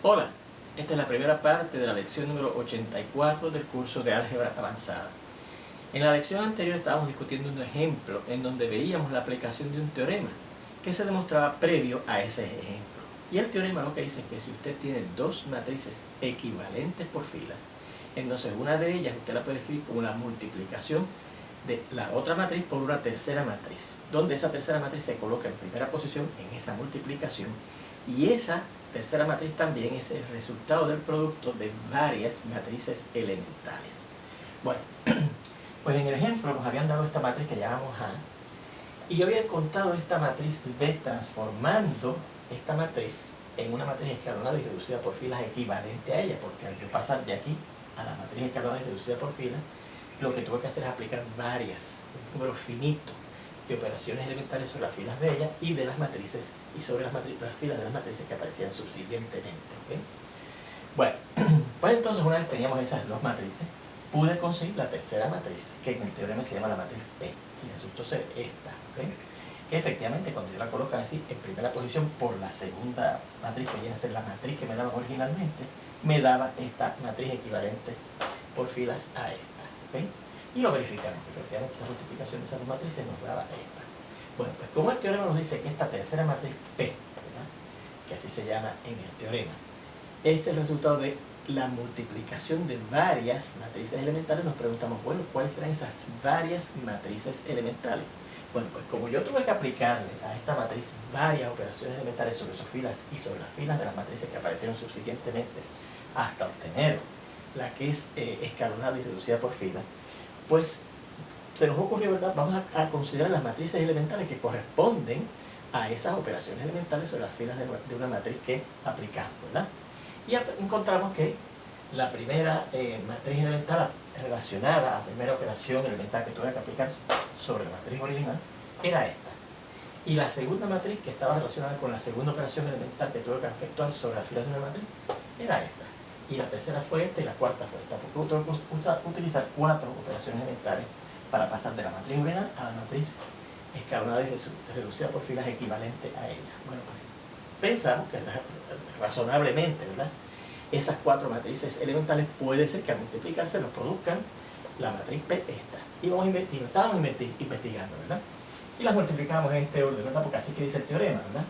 Hola, esta es la primera parte de la lección número 84 del curso de Álgebra Avanzada. En la lección anterior estábamos discutiendo un ejemplo en donde veíamos la aplicación de un teorema que se demostraba previo a ese ejemplo. Y el teorema lo que dice es que si usted tiene dos matrices equivalentes por fila, entonces una de ellas usted la puede escribir como la multiplicación de la otra matriz por una tercera matriz, donde esa tercera matriz se coloca en primera posición en esa multiplicación, y esa tercera matriz también es el resultado del producto de varias matrices elementales. Bueno, pues en el ejemplo nos habían dado esta matriz que llamamos A, y yo había contado esta matriz B transformando esta matriz en una matriz escalonada y reducida por filas equivalente a ella, porque al yo pasar de aquí a la matriz escalonada y reducida por filas, lo que tuve que hacer es aplicar un número finito de operaciones elementales sobre las filas de ella y de las matrices y sobre las filas de las matrices que aparecían subsiguientemente. ¿Okay? Bueno, pues entonces una vez teníamos esas dos matrices, pude conseguir la tercera matriz, que en el teorema se llama la matriz P, y resultó ser esta, ¿okay? Que efectivamente cuando yo la coloco así en primera posición por la segunda matriz, que viene a ser la matriz que me daba originalmente, me daba esta matriz equivalente por filas a esta, ¿okay? Y lo verificamos, que efectivamente esa multiplicación de esas dos matrices nos daba esta. Bueno, pues como el teorema nos dice que esta tercera matriz P, ¿verdad?, que así se llama en el teorema, es el resultado de la multiplicación de varias matrices elementales, nos preguntamos, bueno, ¿cuáles serán esas varias matrices elementales? Bueno, pues como yo tuve que aplicarle a esta matriz varias operaciones elementales sobre sus filas y sobre las filas de las matrices que aparecieron subsiguientemente hasta obtener la que es escalonada y reducida por fila, pues se nos ocurrió, ¿verdad?, vamos a considerar las matrices elementales que corresponden a esas operaciones elementales sobre las filas de una matriz que aplicamos, ¿verdad? Y encontramos que la primera matriz elemental relacionada a la primera operación elemental que tuve que aplicar sobre la matriz original era esta. Y la segunda matriz que estaba relacionada con la segunda operación elemental que tuve que efectuar sobre las filas de una matriz era esta. Y la tercera fue esta y la cuarta fue esta, porque tuve que utilizar 4 operaciones elementales para pasar de la matriz original a la matriz escalonada y reducida por filas equivalente a ella. Bueno, pues pensamos que razonablemente, ¿verdad?, esas 4 matrices elementales puede ser que al multiplicarse nos produzcan la matriz P esta. Y estábamos investigando, ¿verdad? Y las multiplicamos en este orden, ¿verdad?, porque así que dice el teorema, ¿verdad?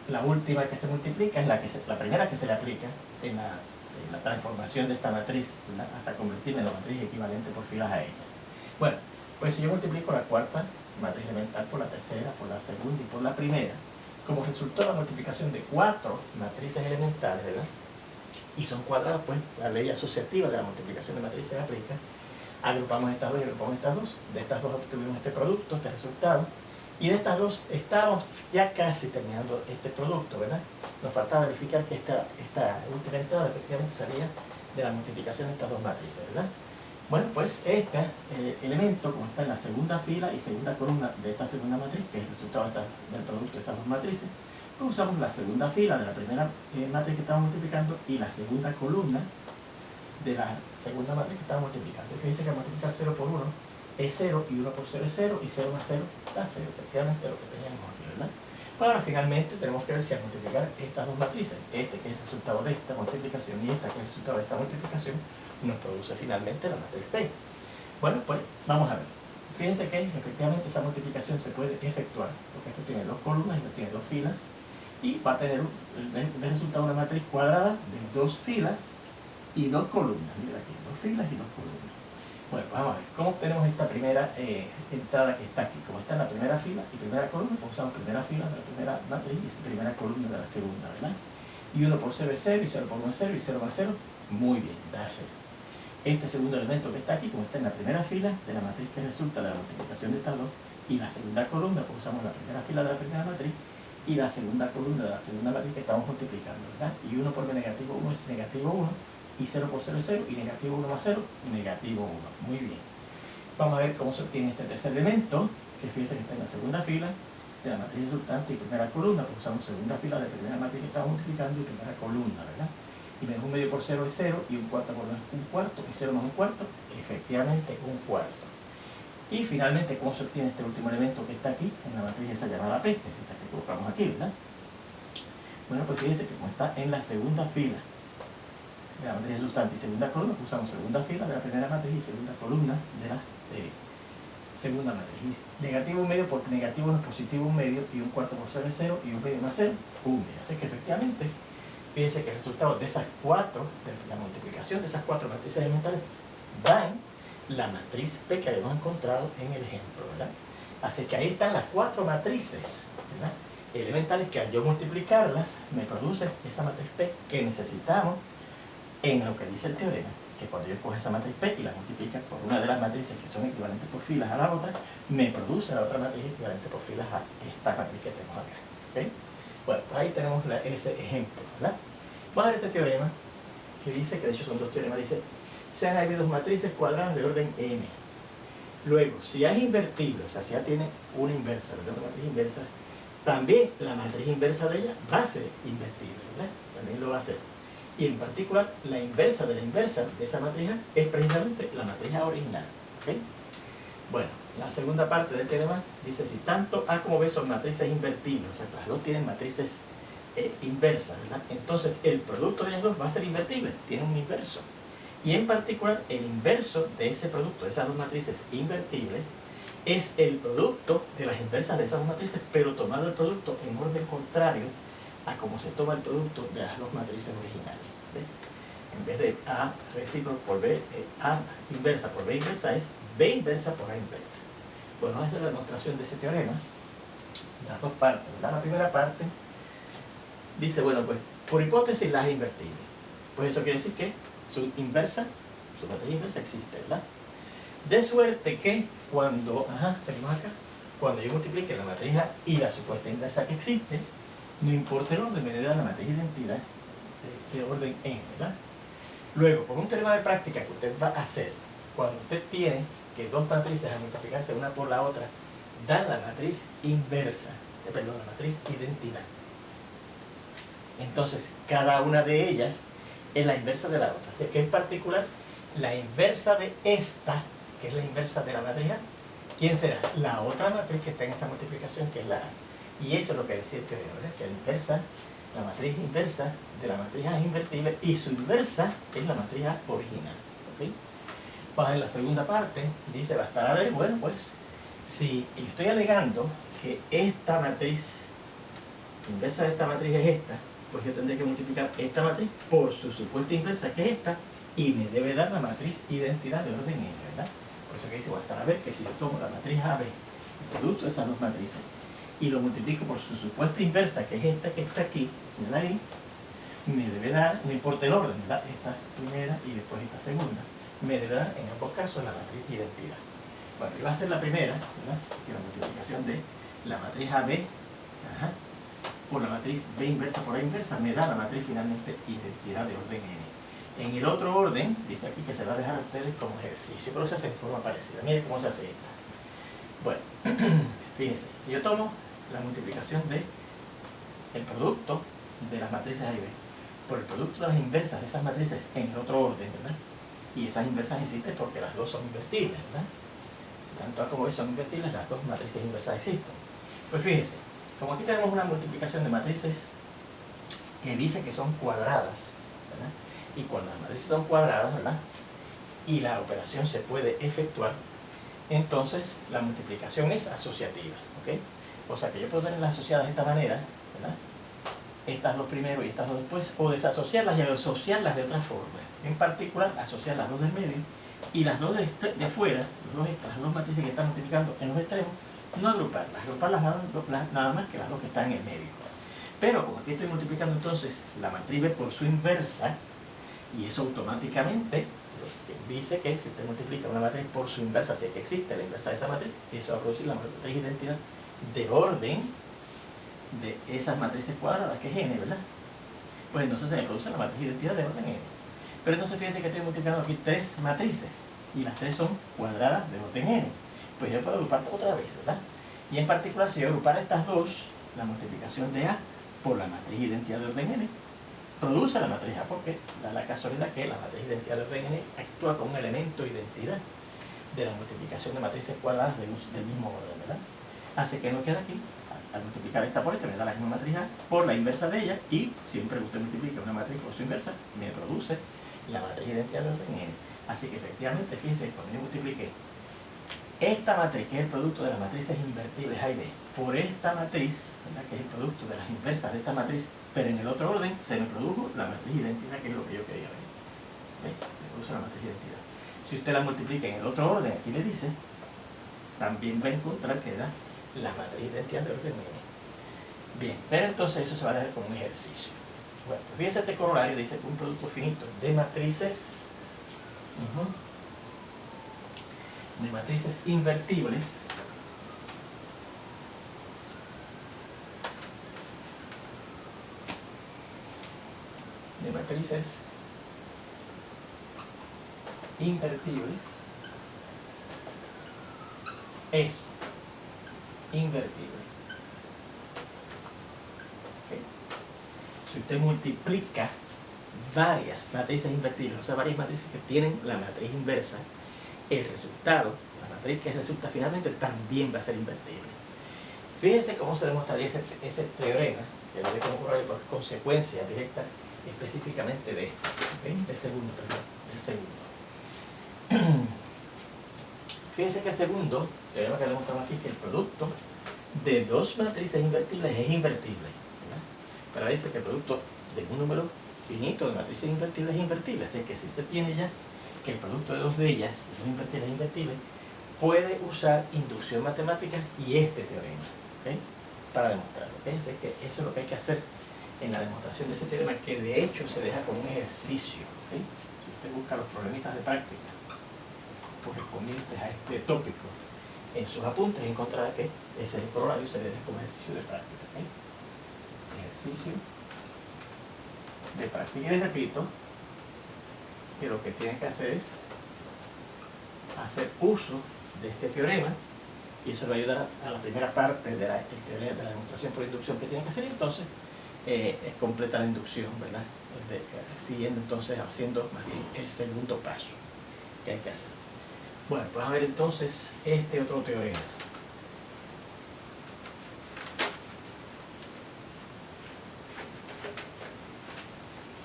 La última que se multiplica es la primera que se le aplica en la transformación de esta matriz, ¿verdad?, hasta convertirla en la matriz equivalente por filas a ella. Bueno, pues si yo multiplico la cuarta matriz elemental por la tercera, por la segunda y por la primera, como resultó la multiplicación de 4 matrices elementales, ¿verdad?, y son cuadradas, pues la ley asociativa de la multiplicación de matrices se aplica, agrupamos estas dos y agrupamos estas dos, de estas dos obtuvimos este producto, este resultado, y de estas dos estábamos ya casi terminando este producto, ¿verdad? Nos faltaba verificar que esta última entrada efectivamente salía de la multiplicación de estas dos matrices, ¿verdad? Bueno, pues este elemento, como está en la segunda fila y segunda columna de esta segunda matriz, que es el resultado del producto de estas dos matrices, pues usamos la segunda fila de la primera matriz que estamos multiplicando y la segunda columna de la segunda matriz que estamos multiplicando. Es que dice que multiplicar 0 por 1 es 0 y 1 por 0 es 0 y 0 más 0 da 0, efectivamente lo que teníamos aquí, ¿verdad? Pues ahora finalmente tenemos que ver si al multiplicar estas dos matrices, este que es el resultado de esta multiplicación y esta que es el resultado de esta multiplicación, nos produce finalmente la matriz P. Bueno, pues vamos a ver. Fíjense que efectivamente esa multiplicación se puede efectuar, porque esto tiene 2 columnas y esto tiene 2 filas, y va a tener el resultado una matriz cuadrada de 2 filas y 2 columnas. Mira aquí, 2 filas y 2 columnas. Bueno, pues vamos a ver, ¿cómo obtenemos esta primera entrada que está aquí? Como está en la primera fila y primera columna, pues usamos primera fila de la primera matriz y primera columna de la segunda, ¿verdad? Y 1 por 0 es 0, y 0 por 1 es 0, y 0 más 0, muy bien, da 0. Este segundo elemento que está aquí, como está en la primera fila de la matriz que resulta de la multiplicación de estas dos, y la segunda columna, pues usamos la primera fila de la primera matriz, y la segunda columna de la segunda matriz que estamos multiplicando, ¿verdad? Y 1 por negativo 1 es negativo 1, y 0 por 0 es 0, y negativo 1 más 0, negativo 1. Muy bien. Vamos a ver cómo se obtiene este tercer elemento, que fíjense que está en la segunda fila de la matriz resultante y primera columna, pues usamos segunda fila de primera matriz que estamos multiplicando y primera columna, ¿verdad? Y menos 1 medio por 0 es 0, y 1 cuarto por 1 es 1 cuarto, y 0 más 1 cuarto, efectivamente 1 cuarto. Y finalmente, ¿cómo se obtiene este último elemento que está aquí en la matriz esa llamada P, que es esta que colocamos aquí, ¿verdad? Bueno, pues fíjense que como está en la segunda fila de la matriz resultante y segunda columna, pues usamos segunda fila de la primera matriz y segunda columna de la segunda matriz. Negativo 1 medio por negativo 1 es positivo 1 medio, y un cuarto por 0 es 0, y 1 medio más 0, 1 medio. Así que efectivamente, fíjense que el resultado de esas cuatro, de la multiplicación de esas cuatro matrices elementales, dan la matriz P que habíamos encontrado en el ejemplo, ¿verdad? Así que ahí están las cuatro matrices, ¿verdad?, elementales, que al yo multiplicarlas me produce esa matriz P que necesitamos en lo que dice el teorema, que cuando yo cojo esa matriz P y la multiplico por una de las matrices que son equivalentes por filas a la otra, me produce la otra matriz equivalente por filas a esta matriz que tenemos acá. ¿Okay? Bueno, pues ahí tenemos ese ejemplo, ¿verdad? Vamos a ver este teorema que dice, que de hecho son dos teoremas, dice: sean hay dos matrices cuadradas de orden n. Luego, si A es invertible, o sea, si A tiene una inversa, ¿verdad?, una matriz inversa, también la matriz inversa de ella va a ser invertible, ¿verdad? También lo va a ser. Y en particular, la inversa de la inversa de esa matriz A es precisamente la matriz A original. ¿Okay? Bueno, la segunda parte del teorema dice: si tanto A como B son matrices invertibles, o sea, las dos tienen matrices inversas, ¿verdad?, entonces el producto de ellas dos va a ser invertible, tiene un inverso. Y en particular, el inverso de ese producto, de esas dos matrices invertibles, es el producto de las inversas de esas dos matrices, pero tomando el producto en orden contrario a como se toma el producto de las dos matrices originales. ¿Ves? En vez de A recíproco por B, A inversa por B inversa es B inversa por A inversa. Bueno, esa es la demostración de ese teorema. Las dos partes, ¿verdad? La primera parte dice, bueno, pues por hipótesis la A es invertible. Pues eso quiere decir que su inversa, su matriz inversa existe, ¿verdad? De suerte que cuando, seguimos acá, cuando yo multiplique la matriz A y la supuesta inversa que existe, no importa el orden, me debe dar la matriz identidad de orden n, ¿verdad? Luego, por un teorema de práctica que usted va a hacer, cuando usted tiene que dos matrices al multiplicarse una por la otra, dan la matriz inversa, perdón, la matriz identidad. Entonces, cada una de ellas es la inversa de la otra. Así que en particular, la inversa de esta, que es la inversa de la matriz A, ¿quién será? La otra matriz que está en esa multiplicación, que es la A. Y eso es lo que decía el teorema, ¿verdad? Que la inversa, la matriz inversa de la matriz A es invertible y su inversa es la matriz A original. ¿Okay? Vamos a ver la segunda parte. Dice, bastará ver, bueno, pues, si estoy alegando que esta matriz, inversa de esta matriz es esta, pues yo tendré que multiplicar esta matriz por su supuesta inversa, que es esta, y me debe dar la matriz identidad de orden n, ¿verdad? Por eso que dice, bastará ver que si yo tomo la matriz AB, el producto de esas dos matrices, y lo multiplico por su supuesta inversa, que es esta que está aquí, ¿verdad? Ahí, me debe dar, no importa el orden, ¿verdad?, esta primera y después esta segunda, me debe dar en ambos casos la matriz identidad. Bueno, iba a ser la primera, ¿verdad?, que la multiplicación de la matriz AB por la matriz B inversa por A inversa me da la matriz finalmente identidad de orden n. En el otro orden, dice aquí que se va a dejar a ustedes como ejercicio, pero se hace en forma parecida. Miren cómo se hace esta. Bueno, fíjense, si yo tomo la multiplicación de el producto de las matrices A y B por el producto de las inversas de esas matrices en el otro orden, ¿verdad? Y esas inversas existen porque las dos son invertibles, ¿verdad? Si tanto A como B son invertibles, las dos matrices inversas existen. Pues fíjense, como aquí tenemos una multiplicación de matrices que dice que son cuadradas, ¿verdad? Y cuando las matrices son cuadradas, ¿verdad?, y la operación se puede efectuar, entonces la multiplicación es asociativa, ¿ok? O sea que yo puedo tenerlas asociadas de esta manera, ¿verdad?, estas dos primero y estas dos después, o desasociarlas y asociarlas de otra forma. En particular, asociar las dos del medio y las dos de fuera, las dos matrices que están multiplicando en los extremos, no agruparlas nada más que las dos que están en el medio. Pero como aquí estoy multiplicando entonces la matriz B por su inversa, y eso automáticamente dice que si usted multiplica una matriz por su inversa, si es que existe la inversa de esa matriz, eso va a producir la matriz identidad de orden de esas matrices cuadradas, que es n, ¿verdad? Pues entonces se le produce la matriz identidad de orden n. Pero entonces fíjense que estoy multiplicando aquí tres matrices, y las tres son cuadradas de orden n. Pues yo puedo agrupar otra vez, ¿verdad? Y en particular, si yo agrupar estas dos, la multiplicación de A por la matriz identidad de orden n, produce la matriz A, porque da la casualidad que la matriz identidad de orden n actúa como un elemento identidad de la multiplicación de matrices cuadradas del mismo orden, ¿verdad? Así que nos queda aquí al multiplicar esta por esta me da la misma matriz A por la inversa de ella, y siempre que usted multiplica una matriz por su inversa, me produce la matriz identidad de orden n. Así que efectivamente, fíjense, cuando yo multipliqué esta matriz, que es el producto de las matrices invertibles A y B, por esta matriz, ¿verdad?, que es el producto de las inversas de esta matriz, pero en el otro orden se me produjo la matriz identidad, que es lo que yo quería ver. ¿Ves? Me produce la matriz identidad. Si usted la multiplica en el otro orden, aquí le dice, también va a encontrar que da la matriz identidad de orden n. Bien, pero entonces eso se va a dejar como un ejercicio. Bueno, pues fíjense, este corolario dice que un producto finito de matrices invertibles es invertible. ¿Okay? Si usted multiplica varias matrices invertibles, o sea, varias matrices que tienen la matriz inversa, el resultado, la matriz que resulta finalmente, también va a ser invertible. Fíjense cómo se demostraría ese teorema, que lo ve como por consecuencia directa específicamente de esto, ¿okay? Del segundo. Fíjense que el segundo teorema que demostramos aquí, que el producto de dos matrices invertibles es invertible, ¿verdad? Pero dice que el producto de un número finito de matrices invertibles es invertible, así que si usted tiene ya que el producto de dos de ellas, dos invertibles e invertibles, puede usar inducción matemática y este teorema, ¿okay?, para demostrarlo. Fíjense que eso es lo que hay que hacer en la demostración de ese teorema, que de hecho se deja como un ejercicio, ¿okay? Si usted busca los problemitas de práctica correspondientes a este tópico en sus apuntes, encontrará que ese es el corolario, se deja como ejercicio de práctica, ¿okay? Ejercicio de práctica. Y les repito que lo que tienen que hacer es hacer uso de este teorema, y eso le va a ayudar a la primera parte de la demostración por inducción que tienen que hacer, y entonces completa la inducción, ¿verdad? Siguiendo entonces, haciendo más bien el segundo paso que hay que hacer. Bueno, pues vamos a ver entonces este otro teorema.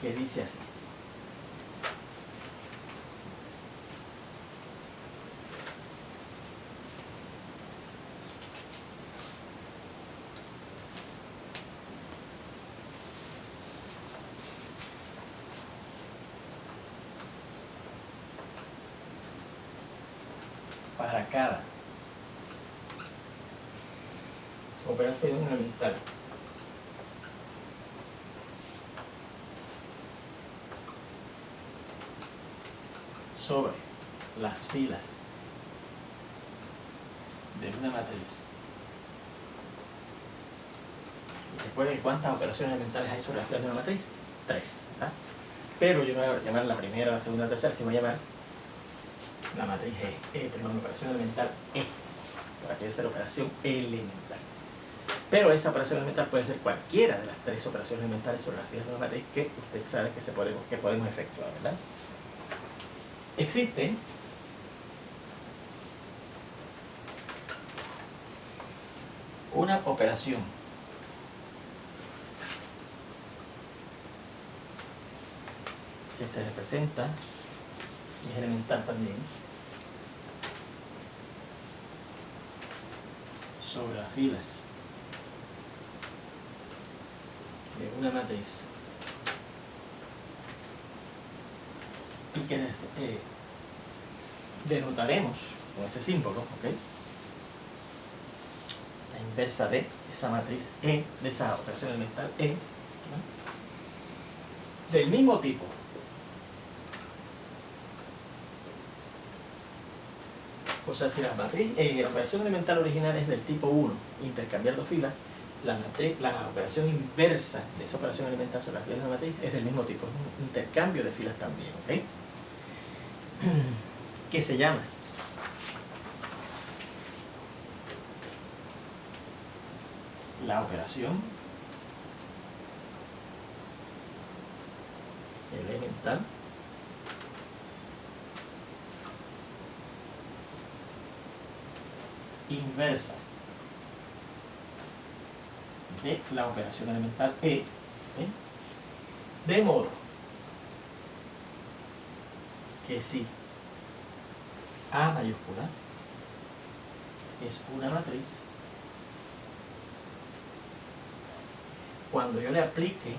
Que dice así. Para cada operación elemental sobre las filas de una matriz. Recuerden cuántas operaciones elementales hay sobre las filas de una matriz. 3, ¿verdad? Pero yo no voy a llamar la primera, la segunda, la tercera, sino voy a llamar la matriz perdón, la operación elemental E, para que sea la operación elemental. Pero esa operación elemental puede ser cualquiera de las 3 operaciones elementales sobre las filas de una matriz que usted sabe que podemos efectuar, ¿verdad? Existe una operación que se representa, y es elemental también, sobre las filas de una matriz, y que denotaremos con ese símbolo, ¿ok?, la inversa de esa matriz E, de esa operación elemental E, ¿no?, del mismo tipo. O sea, si la operación elemental original es del tipo 1, intercambiar dos filas, la operación inversa de esa operación elemental sobre las filas de la matriz es del mismo tipo, es un intercambio de filas también, ¿ok? ¿Qué se llama? La operación elemental inversa de la operación elemental E, de modo que si A mayúscula es una matriz, cuando yo le aplique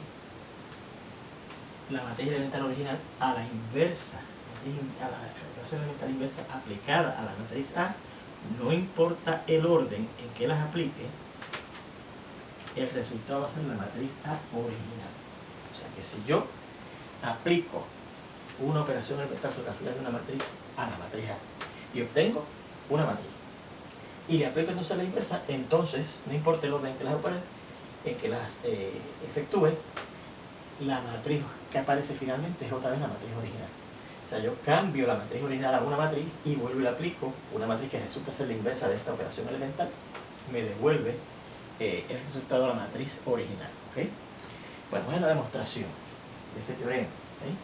la matriz elemental original a la inversa, a la operación elemental inversa aplicada a la matriz A, no importa el orden en que las aplique, el resultado va a ser la matriz A original. O sea que si yo aplico una operación elemental sobre la fila de una matriz a la matriz A y obtengo una matriz, y le aplico entonces la inversa, entonces, no importa el orden en que las opere, en que las efectúe, la matriz que aparece finalmente es otra vez la matriz original. O sea, yo cambio la matriz original a una matriz y vuelvo y la aplico una matriz que resulta ser la inversa de esta operación elemental, me devuelve el resultado de la matriz original. ¿Okay? Bueno, vamos a la demostración de ese teorema. ¿Okay?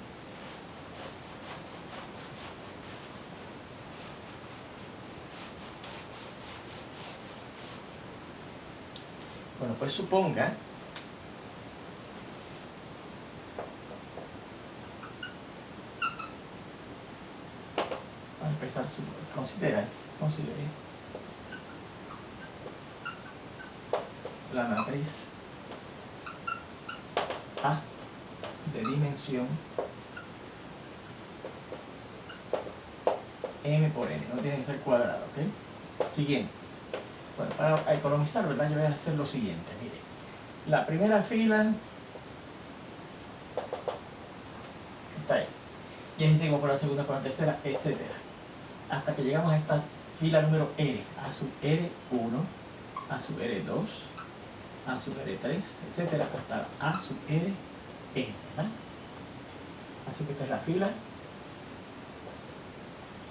Bueno, pues suponga vamos a empezar, considere la matriz A de dimensión m por n, no tiene que ser cuadrado, ¿ok? Siguiente. Bueno, para economizar, ¿verdad? Yo voy a hacer lo siguiente, mire. La primera fila está ahí. Y así seguimos por la segunda, por la tercera, etcétera. Hasta que llegamos a esta fila número R, A sub R1, A sub R2, A sub R3, etcétera, hasta A sub Rn, ¿verdad? Así que esta es la fila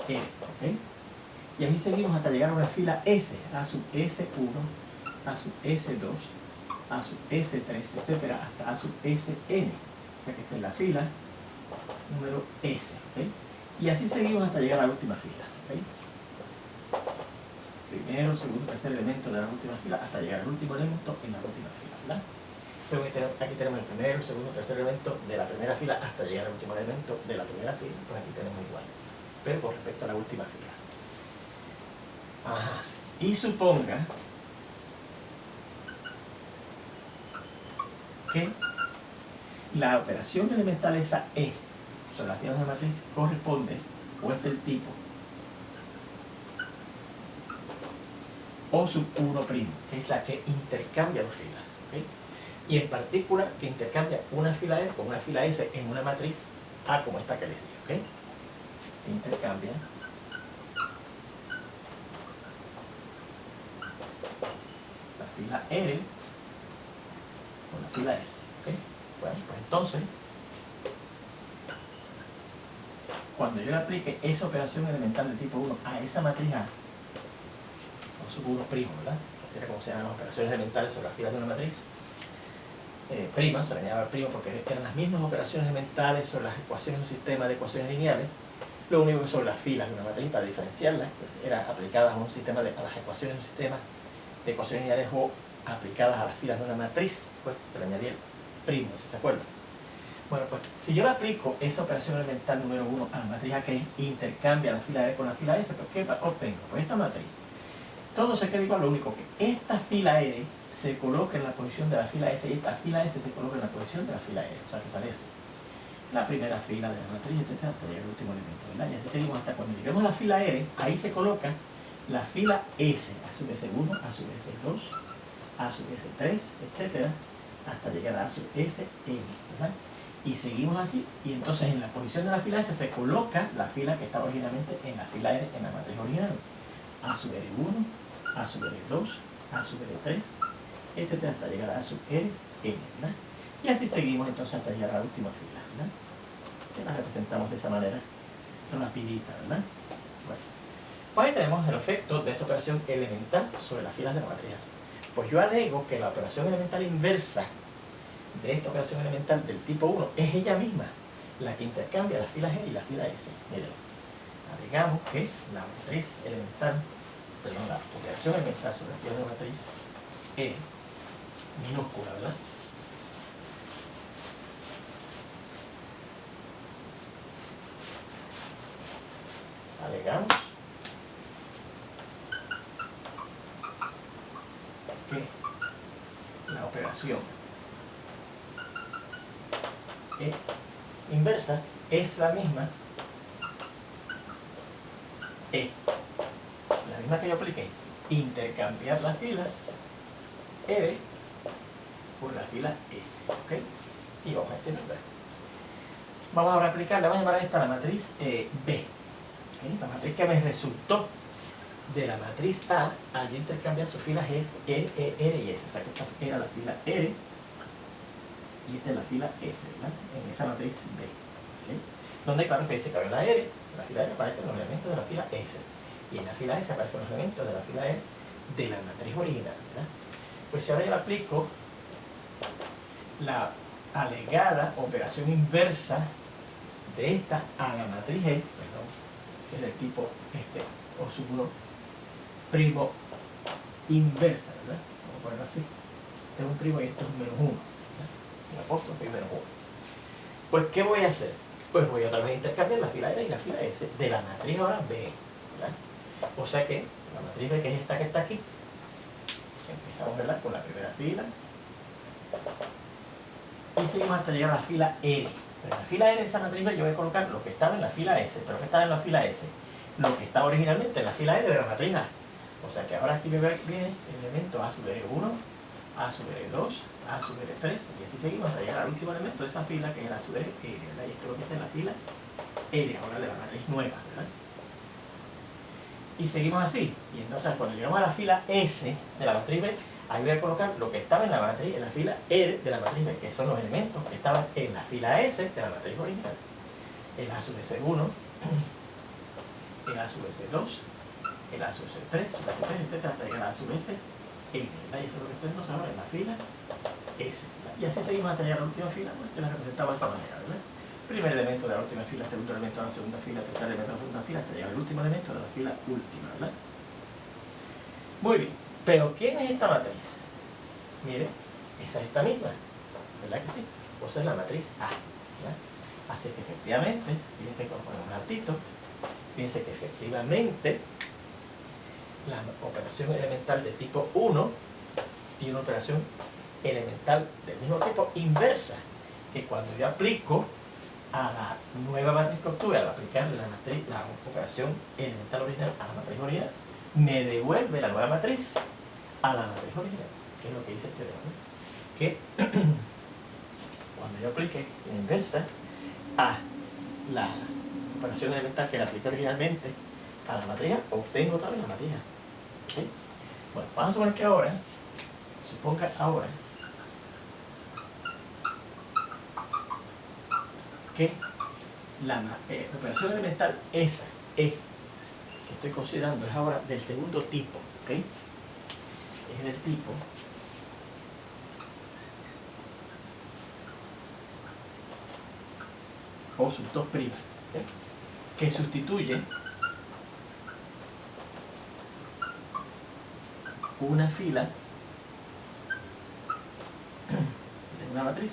R, ¿ok? Y así seguimos hasta llegar a una fila S, A sub S1, A sub S2, A sub S3, etcétera, hasta A sub Sn. O sea que esta es la fila número S, ¿ok? Y así seguimos hasta llegar a la última fila, ¿ok? Primero, segundo, tercer elemento de la última fila hasta llegar al último elemento en la última fila, ¿verdad? Aquí tenemos el primero, segundo, tercer elemento de la primera fila hasta llegar al último elemento de la primera fila, pues aquí tenemos igual, pero con respecto a la última fila. Ajá. Y suponga que la operación elemental esa E sobre las filas de la matriz corresponde o es del tipo O sub 1', que es la que intercambia dos filas, ¿okay? Y en particular que intercambia una fila E con una fila S en una matriz A como esta que les di, ¿ok? Intercambia la fila R con la fila S, ¿ok? Bueno, pues entonces, cuando yo le aplique esa operación elemental de tipo 1 a esa matriz A, O sub 1', ¿verdad? Así era como se llaman las operaciones elementales sobre las filas de una matriz. Prima, se le llamaba primo porque eran las mismas operaciones elementales sobre las ecuaciones de un sistema de ecuaciones lineales. Lo único que sobre las filas de una matriz, para diferenciarlas, pues, eran aplicadas a un sistema a las ecuaciones de un sistema de ecuaciones lineales o aplicadas a las filas de una matriz, pues se le añadía el primo, si se acuerdan. Bueno, pues si yo le aplico esa operación elemental número 1 a la matriz A que intercambia la fila E con la fila S, pues ¿qué obtengo? Pues esta matriz. Todo se queda igual, lo único que esta fila R se coloca en la posición de la fila S y esta fila S se coloca en la posición de la fila R, o sea que sale así. La primera fila de la matriz, etcétera, hasta llegar al último elemento, ¿verdad? Y así seguimos hasta cuando lleguemos a la fila R, ahí se coloca la fila S, A sub S1, A sub S2, A sub S3, etcétera, hasta llegar a A sub Sn, ¿verdad? Y seguimos así, y entonces en la posición de la fila S se coloca la fila que estaba originalmente en la fila R en la matriz original. A sub R1, A sub R2, A sub R3, etcétera, hasta llegar a A sub Rn, ¿verdad? Y así seguimos entonces hasta llegar a la última fila, ¿verdad? Que la representamos de esa manera rapidita, ¿verdad? Bueno, pues ahí tenemos el efecto de esa operación elemental sobre las filas de la matriz A. Pues yo alego que la operación elemental inversa de esta operación elemental del tipo 1 es ella misma la que intercambia las filas E y la fila S. Miren, alegamos que la matriz elemental, perdón, la operación elemental sobre las filas de la matriz E minúscula, ¿verdad? Alegamos que la operación inversa es la misma la misma que yo apliqué, intercambiar las filas R por la fila S, ¿ok? Y vamos a decir nombre. Vamos ahora a aplicarla, vamos a llamar a esta la matriz B, ¿okay? La matriz que me resultó de la matriz A al intercambiar sus filas R y S, o sea que esta era la fila R y esta es la fila S, ¿verdad? En esa matriz B, ¿okay? Donde claro que dice que en la R, en la fila R aparecen los elementos de la fila S y en la fila S aparecen los elementos de la fila R de la matriz original, ¿verdad? Pues si ahora yo le aplico la alegada operación inversa de esta a la matriz E, perdón, es del tipo O sub 1 primo inversa, ¿verdad? Vamos a ponerlo así. Este es un primo y esto es un menos 1, ¿verdad? El apóstrofe y menos 1. Pues, ¿qué voy a hacer? Pues voy otra vez a intercambiar la fila R y la fila S de la matriz ahora B, ¿verdad? O sea que la matriz B, que es esta que está aquí, empezamos, ¿verdad?, con la primera fila y seguimos hasta llegar a la fila R. Pero en la fila R de esa matriz B yo voy a colocar lo que estaba en la fila S, pero que estaba en la fila S, lo que estaba originalmente en la fila R de la matriz A. O sea que ahora aquí viene el elemento A sub R1, A sub R2, A sub R3, y así seguimos hasta llegar al último elemento de esa fila, que es la sub R, ¿verdad? Y esto es lo que está en la fila R, ahora de la matriz nueva, ¿verdad? Y seguimos así. Y entonces cuando llegamos a la fila S de la matriz B, ahí voy a colocar lo que estaba en la matriz, en la fila R de la matriz B, que son los elementos que estaban en la fila S de la matriz original. El A sub S1, el A sub S2, el A sub S3, sub S3, etc. hasta llegar a la sub S, y eso es lo que tenemos ahora en la fila S, ¿verdad? Y así seguimos hasta llegar a la última fila, pues, que la representaba de esta manera, ¿verdad? Primer elemento de la última fila, segundo elemento de la segunda fila, tercer elemento de la segunda fila, hasta llegar al último elemento de la fila última, ¿verdad? Muy bien, pero ¿quién es esta matriz? Mire, esa es esta misma, ¿verdad que sí? O sea, es la matriz A, ¿verdad? Así que efectivamente, fíjense que vamos a poner un altito, fíjense que efectivamente la operación elemental de tipo 1 tiene una operación elemental del mismo tipo inversa, que cuando yo aplico a la nueva matriz que obtuve, al aplicarle la operación elemental original a la matriz original, me devuelve la nueva matriz a la matriz original, que es lo que dice el teorema, ¿no? Que cuando yo aplique la inversa a la operación elemental que la apliqué originalmente a la matriz A, obtengo otra vez la matriz A. ¿Okay? Bueno, vamos a suponer que ahora, suponga ahora que la operación elemental esa E que estoy considerando es ahora del segundo tipo, ¿ok? Es del tipo O sub 2', ¿okay? Que sustituye una fila de una matriz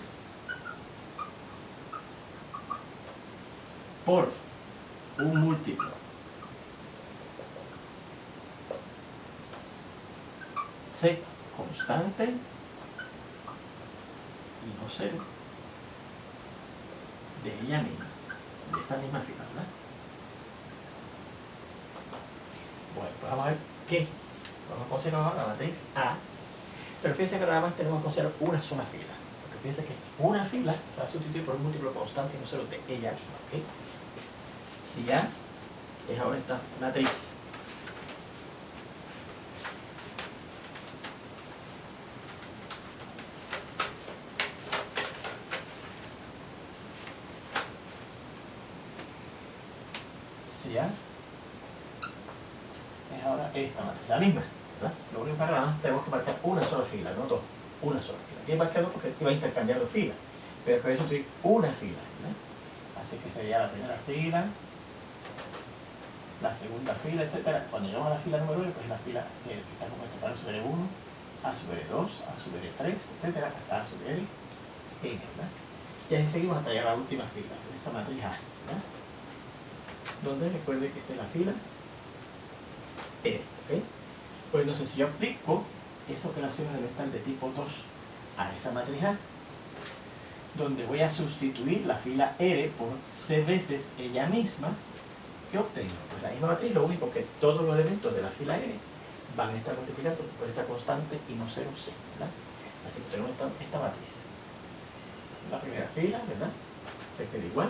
por un múltiplo C constante y no cero de ella misma, de esa misma fila, ¿verdad? Bueno, pues vamos a ver qué. Vamos a considerar ahora la matriz A, pero fíjense que nada más tenemos que considerar una sola fila, porque fíjense que una fila se va a sustituir por un múltiplo constante y no cero de ella misma, ¿ok? Si A es ahora esta matriz si A es ahora esta matriz, la misma, ¿verdad? Lo único que ahora tenemos que marcar una sola fila, no dos, una sola fila. Aquí he marcado porque aquí va a intercambiar dos filas, pero por eso estoy una fila, ¿verdad? Así que sería la primera fila, la segunda fila, etcétera. Cuando llegamos a la fila número 1, pues la fila que está compuesta por A sub R1, A sub R2, A sub R3, etc. hasta A sub R, N, ¿verdad? Y así seguimos hasta llegar a la última fila de esa matriz A, ¿verdad? Donde recuerde que esta es la fila R, ¿ok? Pues entonces si yo aplico esa operación elemental de tipo 2 a esa matriz A, donde voy a sustituir la fila R por C veces ella misma, ¿qué obtengo? Pues la misma matriz, lo único que todos los elementos de la fila R van a estar multiplicados por esta constante y no 0C, ¿verdad? Así que tenemos esta matriz. La primera fila, ¿verdad? Se queda igual.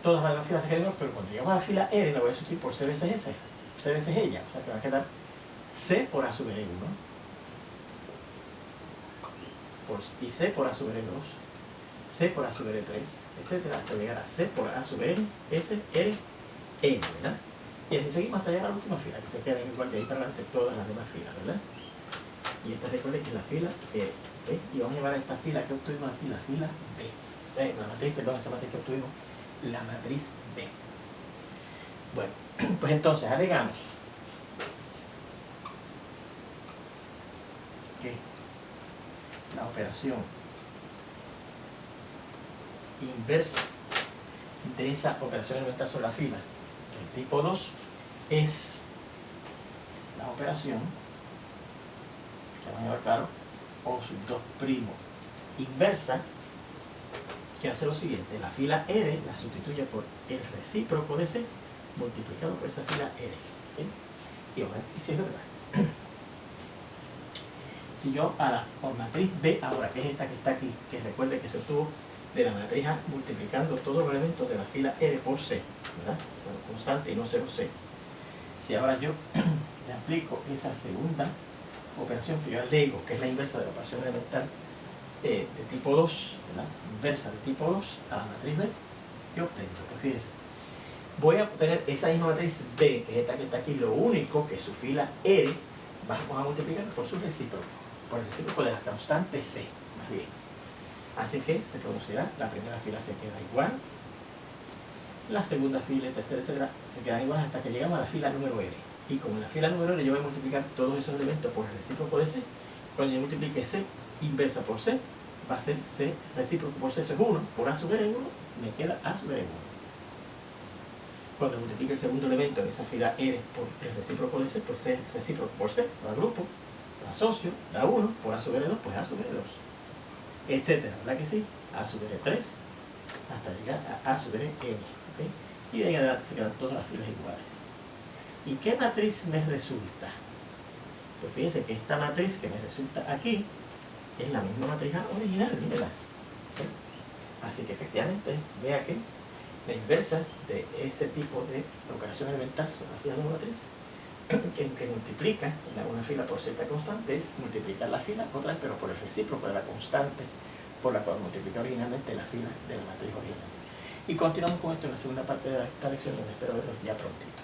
Todas las demás filas se quedan igual, pero cuando llegamos a la fila R la voy a sustituir por C veces S, C veces ella, o sea que va a quedar C por A sub R1 y C por A sub R2, C por A sub R3, etc. hasta llegar a C por A sub R, S, R, N, ¿verdad? Y así seguimos hasta llegar a la última fila, que se queda igual de ahí para adelante todas las demás filas, ¿verdad? Y esta recuerden que es la fila R, ¿ok? Y vamos a llevar a esta fila que obtuvimos aquí, la fila B. La matriz, perdón, esa matriz que obtuvimos, la matriz B. Bueno, pues entonces agregamos que la operación inversa de esa operación elemental sobre la fila del tipo 2 es la operación que vamos a llevar claro O sub 2' inversa, que hace lo siguiente: la fila R la sustituye por el recíproco de C multiplicado por esa fila R, ¿okay? Y vamos a ver si es verdad. Si yo a la matriz B ahora, que es esta que está aquí, que recuerde que se obtuvo de la matriz A multiplicando todos los elementos de la fila R por C, ¿verdad? Esa es constante y no 0C. Si ahora yo le aplico esa segunda operación que yo alego, que es la inversa de la operación elemental de tipo 2, ¿verdad? Inversa de tipo 2 a la matriz B, ¿qué obtengo? Pues fíjense, voy a obtener esa misma matriz B, que es esta que está aquí, lo único que su fila R vamos a multiplicar por su recíproco, por el recíproco de la constante C, más bien. Así que se producirá, la primera fila se queda igual, la segunda fila, tercera, etcétera, se quedan iguales hasta que llegamos a la fila número R. Y como en la fila número R yo voy a multiplicar todos esos elementos por el recíproco de C, cuando yo multiplique C inversa por C, va a ser C recíproco por C, eso es 1, por A sub R1, me queda A sub R1. Cuando multiplique el segundo elemento en esa fila R por el recíproco de C, pues C recíproco por C, lo agrupo, lo asocio, da 1, por A sub R2, pues A sub R2, etcétera, ¿verdad que sí? A sub R3, hasta llegar a A sub Rn, ¿okay? Y de ahí en adelante se quedan todas las filas iguales. ¿Y qué matriz me resulta? Pues fíjense que esta matriz que me resulta aquí es la misma matriz original, mírala. ¿Okay? Así que efectivamente, vea que la inversa de este tipo de operación elemental sobre la fila de una matriz, que multiplica una fila por cierta constante, es multiplicar la fila otra vez, pero por el recíproco de la constante por la cual multiplica originalmente la fila de la matriz original. Y continuamos con esto en la segunda parte de esta lección, donde espero verlos ya prontito.